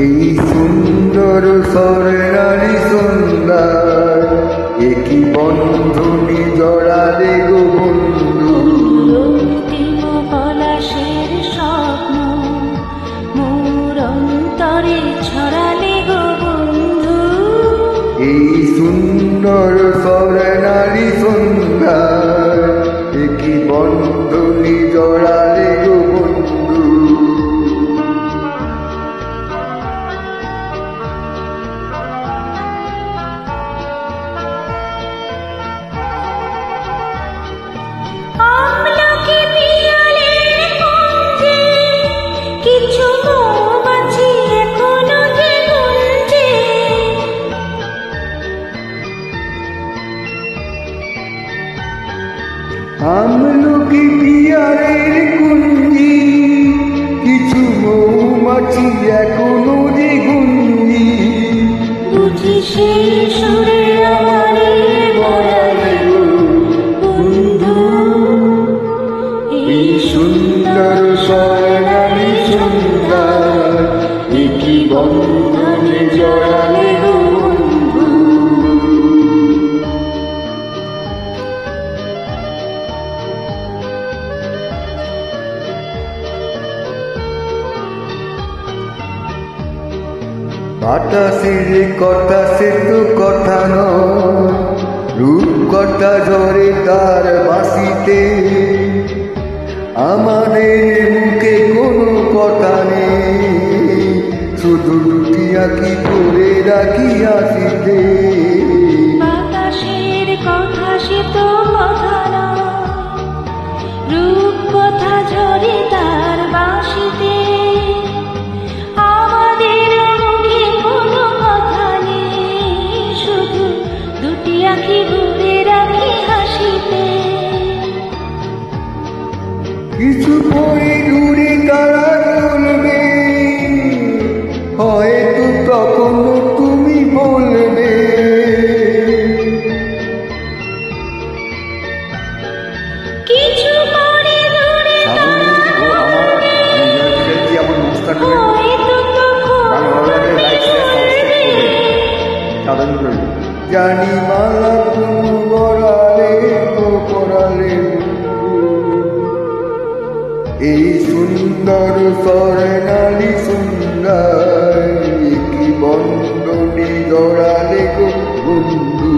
এই সুন্দর স্বর্ণালী সুন্দর একই বন্ধনী জড়ালে গো বন্ধু। রক্তিম পলাশের স্বপ্ন মোর অন্তরে ছড়ালে গো বন্ধু। এই সুন্দর স্বর্ণালী সুন্দর একই বন্ধনী জড়ালে গো বন্ধু। আমলকি পিয়ারের কুঞ্জি কিছু মৌমাছি এখনো যে গুঞ্জি। বুঝি সেই সুরে আমারে বলালে গো বন্ধু। এই সুন্দর স্বর্ণালী সুন্দর একই বন্ধনে জড়ালে গো বন্ধু। বাতাসের কথা সে তো কথা নয়, রূপ কথা ঝরে তার বাঁশিতে। আমাদের মুখে কোনো কথা নেই, শুধু দুটি আঁকি করে রাখি হাসিতে। বাতাসের কথা সে তো কথা নয়, রূপ কথা ঝরে তার বাঁশিতে। আমাদের মুখে কোনো কথা নেই, শুধু দুটি আঁখি ভরে রাখি হাসিতে। কিছু পরে দূরে তারা চলবে, হয়তো তখন তুমি বলবে। কিছু পরে দূরে হয়তো তখন জানি মালা তুমি বড়ালে গো পড়ালে। এই সুন্দর স্বর্ণালী সুন্দর একই বন্ধনে জড়ালে গো বন্ধু।